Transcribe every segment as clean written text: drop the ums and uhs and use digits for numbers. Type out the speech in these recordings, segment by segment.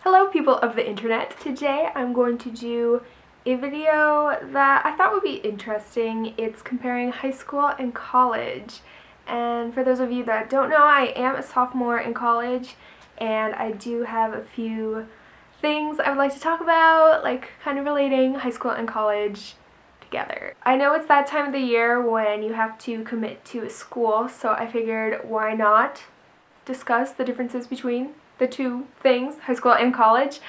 Hello people of the internet. Today I'm going to do a video that I thought would be interesting. It's comparing high school and college. And for those of you that don't know, I am a sophomore in college and I do have a few things I would like to talk about, like kind of relating high school and college together. I know it's that time of the year when you have to commit to a school, so I figured why not discuss the differences between the two things, high school and college,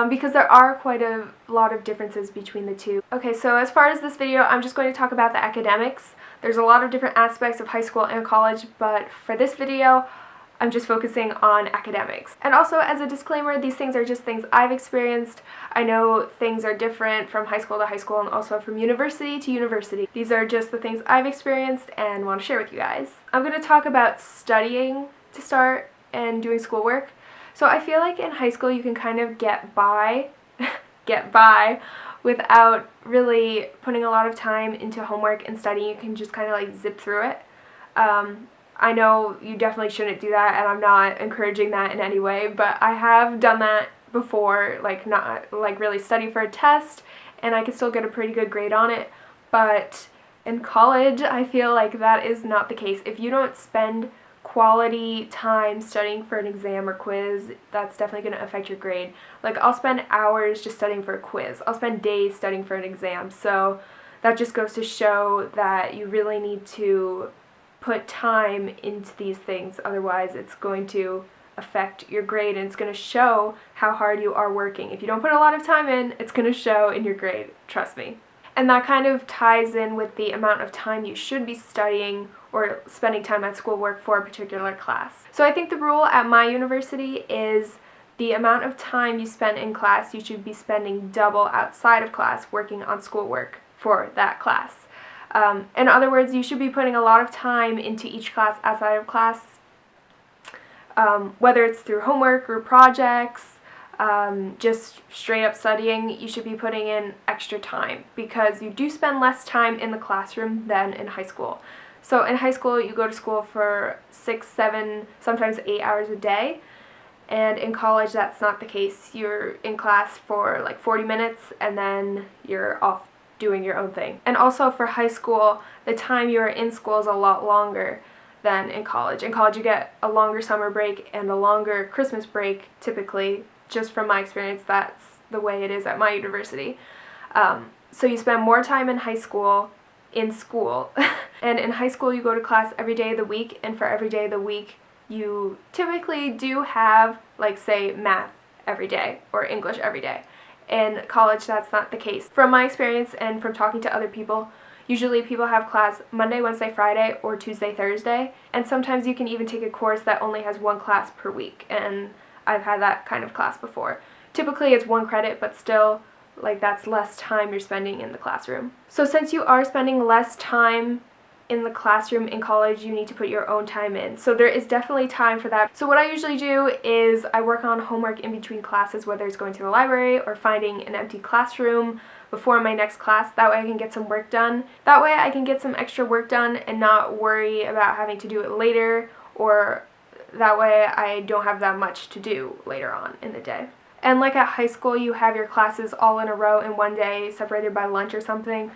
because there are quite a lot of differences between the two. Okay, so as far as this video, I'm just going to talk about the academics. There's a lot of different aspects of high school and college, but for this video, I'm just focusing on academics. And also, as a disclaimer, these things are just things I've experienced. I know things are different from high school to high school and also from university to university. These are just the things I've experienced and want to share with you guys. I'm going to talk about studying to start and doing schoolwork. So I feel like in high school you can kind of get by without really putting a lot of time into homework and studying. You can just kind of like zip through it. I know you definitely shouldn't do that, and I'm not encouraging that in any way, but I have done that before, like not like really study for a test, and I can still get a pretty good grade on it. But in college, I feel like that is not the case. If you don't spend quality time studying for an exam or quiz, that's definitely going to affect your grade. Like, I'll spend hours just studying for a quiz. I'll spend days studying for an exam. So that just goes to show that you really need to put time into these things. Otherwise, it's going to affect your grade and it's going to show how hard you are working. If you don't put a lot of time in, it's going to show in your grade. Trust me. And that kind of ties in with the amount of time you should be studying or spending time at schoolwork for a particular class. So I think the rule at my university is the amount of time you spend in class, you should be spending double outside of class working on schoolwork for that class. In other words, you should be putting a lot of time into each class outside of class, whether it's through homework or projects, just straight up studying. You should be putting in extra time because you do spend less time in the classroom than in high school. So in high school, you go to school for 6, 7, sometimes 8 hours a day, and in college, that's not the case. You're in class for like 40 minutes, and then you're off doing your own thing. And also for high school, the time you're in school is a lot longer than in college. In college, you get a longer summer break and a longer Christmas break, typically. Just from my experience, that's the way it is at my university. So you spend more time in high school in school. And in high school, you go to class every day of the week, and for every day of the week, you typically do have, like, say, math every day or English every day. In college, that's not the case. From my experience and from talking to other people, usually people have class Monday, Wednesday, Friday, or Tuesday, Thursday, and sometimes you can even take a course that only has one class per week, and I've had that kind of class before. Typically it's 1 credit, but still, like, that's less time you're spending in the classroom. So since you are spending less time in the classroom in college, you need to put your own time in. So there is definitely time for that. So what I usually do is I work on homework in between classes, whether it's going to the library or finding an empty classroom before my next class. That way I can get some work done. That way I can get some extra work done and not worry about having to do it later, or that way I don't have that much to do later on in the day. And like at high school, you have your classes all in a row in one day, separated by lunch or something.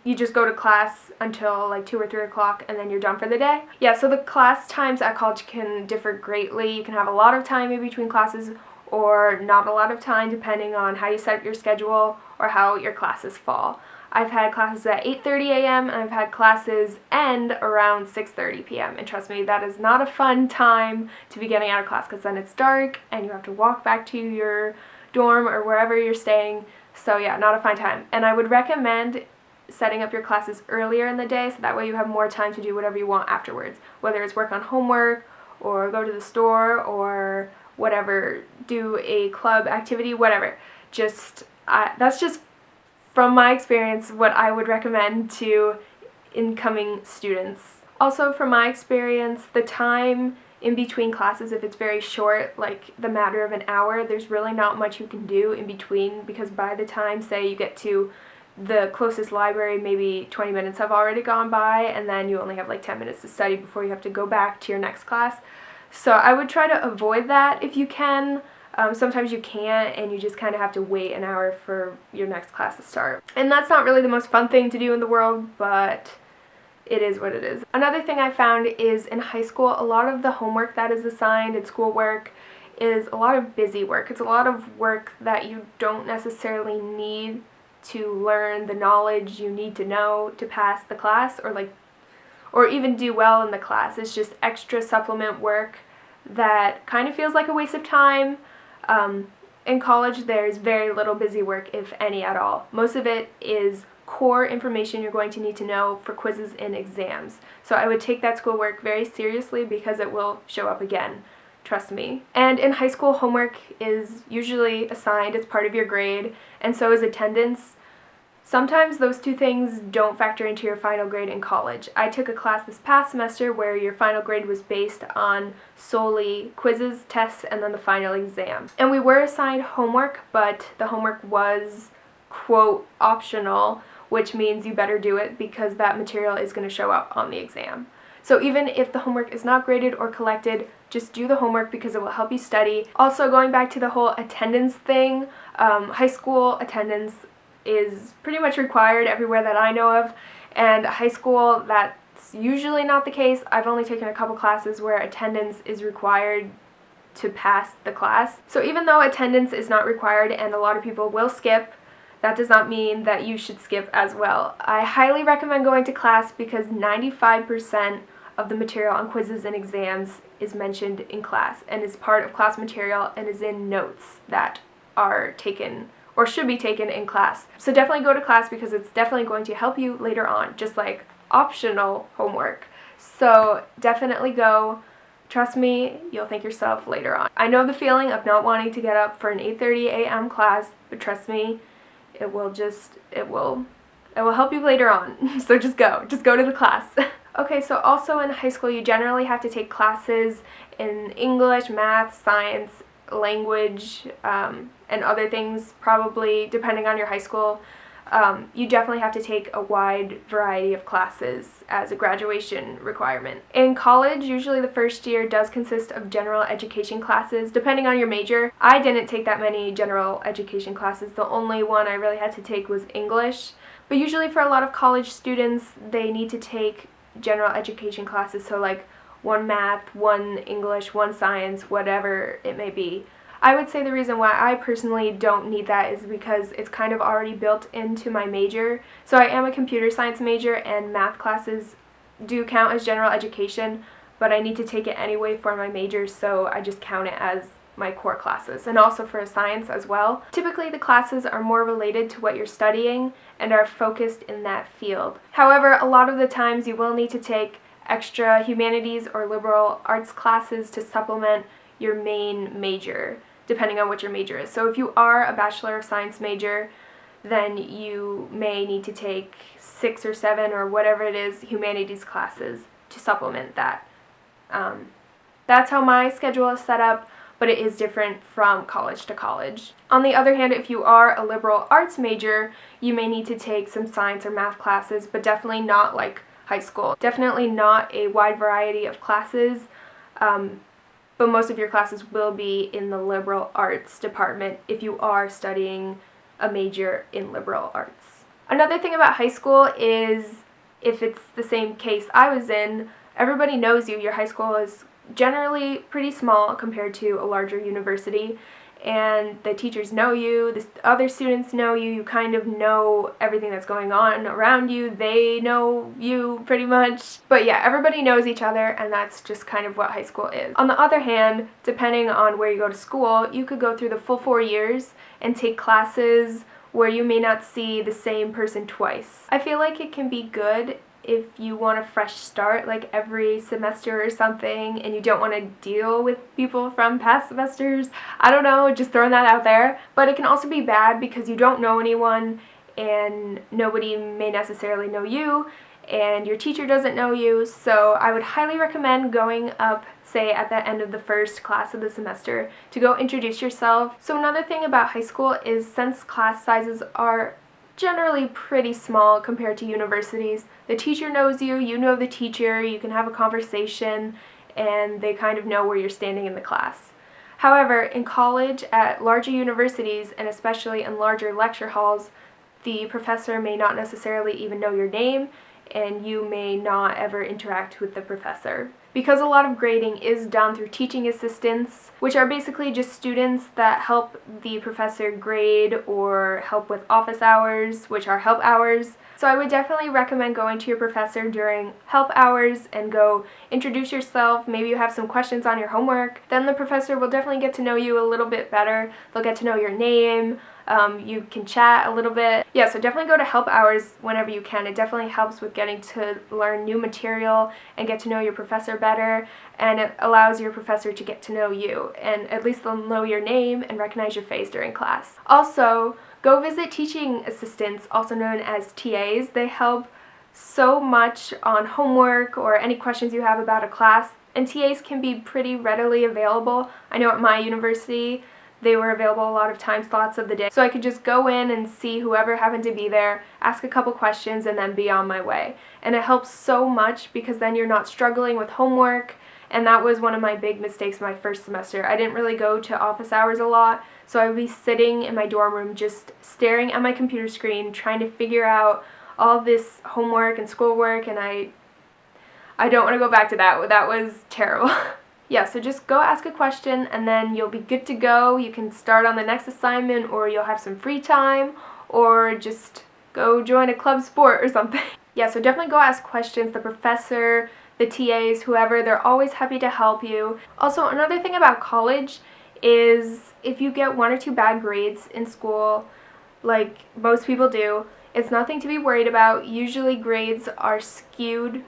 You just go to class until like 2 or 3 o'clock and then you're done for the day. Yeah, so the class times at college can differ greatly. You can have a lot of time in between classes or not a lot of time, depending on how you set up your schedule or how your classes fall. I've had classes at 8:30 a.m. and I've had classes end around 6:30 p.m. And trust me, that is not a fun time to be getting out of class because then it's dark and you have to walk back to your dorm or wherever you're staying. So yeah, not a fun time. And I would recommend setting up your classes earlier in the day so that way you have more time to do whatever you want afterwards, whether it's work on homework or go to the store or whatever, do a club activity, whatever. That's just from my experience what I would recommend to incoming students. Also, from my experience, the time in between classes, if it's very short, like the matter of an hour, there's really not much you can do in between, because by the time, say, you get to the closest library, maybe 20 minutes have already gone by, and then you only have like 10 minutes to study before you have to go back to your next class. So I would try to avoid that if you can. Sometimes you can't, and you just kind of have to wait an hour for your next class to start. And that's not really the most fun thing to do in the world, but it is what it is. Another thing I found is in high school, a lot of the homework that is assigned in schoolwork is a lot of busy work. It's a lot of work that you don't necessarily need to learn the knowledge you need to know to pass the class, or even do well in the class. It's just extra supplement work that kind of feels like a waste of time. In college, there's very little busy work, if any at all. Most of it is core information you're going to need to know for quizzes and exams. So I would take that schoolwork very seriously because it will show up again. Trust me. And in high school, homework is usually assigned as part of your grade, and so is attendance. Sometimes those two things don't factor into your final grade in college. I took a class this past semester where your final grade was based on solely quizzes, tests, and then the final exam. And we were assigned homework, but the homework was, quote, optional, which means you better do it because that material is going to show up on the exam. So even if the homework is not graded or collected, just do the homework because it will help you study. Also, going back to the whole attendance thing, high school attendance is pretty much required everywhere that I know of, and high school, that's usually not the case. I've only taken a couple classes where attendance is required to pass the class. So even though attendance is not required and a lot of people will skip, that does not mean that you should skip as well. I highly recommend going to class because 95% of the material on quizzes and exams is mentioned in class and is part of class material and is in notes that are taken or should be taken in class. So definitely go to class because it's definitely going to help you later on, just like optional homework. So definitely go. Trust me, you'll thank yourself later on. I know the feeling of not wanting to get up for an 8:30 a.m. class, but trust me, it will help you later on. So just go to the class. Okay, so also in high school you generally have to take classes in English, math, science, language, and other things probably depending on your high school. You definitely have to take a wide variety of classes as a graduation requirement. In college, usually the first year does consist of general education classes, depending on your major. I didn't take that many general education classes. The only one I really had to take was English. But usually for a lot of college students, they need to take general education classes, so like one math, one English, one science, whatever it may be. I would say the reason why I personally don't need that is because it's kind of already built into my major. So I am a computer science major and math classes do count as general education, but I need to take it anyway for my major, so I just count it as my core classes, and also for science as well. Typically the classes are more related to what you're studying and are focused in that field. However, a lot of the times you will need to take extra humanities or liberal arts classes to supplement your main major, depending on what your major is. So if you are a Bachelor of Science major, then you may need to take 6 or 7 or whatever it is humanities classes to supplement that. That's how my schedule is set up, but it is different from college to college. On the other hand, if you are a liberal arts major, you may need to take some science or math classes, but definitely not like high school. Definitely not a wide variety of classes, but most of your classes will be in the liberal arts department if you are studying a major in liberal arts. Another thing about high school is, if it's the same case I was in, everybody knows you. Your high school is generally pretty small compared to a larger university, and the teachers know you, the other students know you, you kind of know everything that's going on around you, they know you pretty much. But yeah, everybody knows each other, and that's just kind of what high school is. On the other hand, depending on where you go to school, you could go through the full 4 years and take classes where you may not see the same person twice. I feel like it can be good if you want a fresh start, like every semester or something, and you don't want to deal with people from past semesters. I don't know, just throwing that out there. But it can also be bad because you don't know anyone and nobody may necessarily know you, and your teacher doesn't know you. So I would highly recommend going up, say at the end of the first class of the semester, to go introduce yourself. So another thing about high school is, since class sizes are generally pretty small compared to universities, the teacher knows you, you know the teacher, you can have a conversation, and they kind of know where you're standing in the class. However, in college, at larger universities, and especially in larger lecture halls, the professor may not necessarily even know your name, and you may not ever interact with the professor. Because a lot of grading is done through teaching assistants, which are basically just students that help the professor grade or help with office hours, which are help hours. So I would definitely recommend going to your professor during help hours and go introduce yourself. Maybe you have some questions on your homework. Then the professor will definitely get to know you a little bit better. They'll get to know your name. You can chat a little bit. Yeah, so definitely go to help hours whenever you can. It definitely helps with getting to learn new material and get to know your professor better, and it allows your professor to get to know you, and at least they'll know your name and recognize your face during class. Also, go visit teaching assistants, also known as TAs. They help so much on homework or any questions you have about a class, and TAs can be pretty readily available. I know at my university, they were available a lot of time slots of the day. So I could just go in and see whoever happened to be there, ask a couple questions, and then be on my way. And it helps so much because then you're not struggling with homework. And that was one of my big mistakes my first semester. I didn't really go to office hours a lot, so I would be sitting in my dorm room just staring at my computer screen, trying to figure out all this homework and schoolwork, and I don't want to go back to that. That was terrible. Yeah, so just go ask a question and then you'll be good to go. You can start on the next assignment, or you'll have some free time, or just go join a club sport or something. Yeah, so definitely go ask questions. The professor, the TAs, whoever, they're always happy to help you. Also, another thing about college is if you get 1 or 2 bad grades in school, like most people do, it's nothing to be worried about. Usually grades are skewed.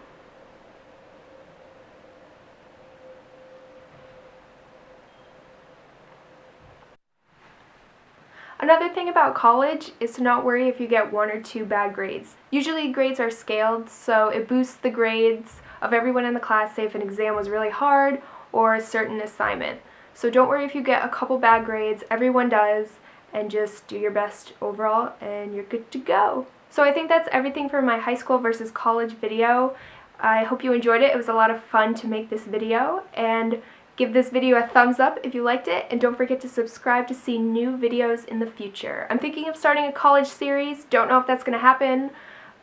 Another thing about college is to not worry if you get 1 or 2 bad grades. Usually grades are scaled, so it boosts the grades of everyone in the class, say if an exam was really hard or a certain assignment. So don't worry if you get a couple bad grades, everyone does, and just do your best overall and you're good to go. So I think that's everything for my high school versus college video. I hope you enjoyed it. It was a lot of fun to make this video, and give this video a thumbs up if you liked it, and don't forget to subscribe to see new videos in the future. I'm thinking of starting a college series. Don't know if that's going to happen,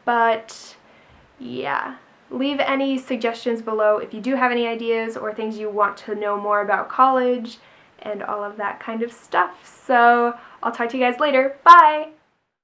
but yeah. Leave any suggestions below if you do have any ideas or things you want to know more about college and all of that kind of stuff. So I'll talk to you guys later. Bye!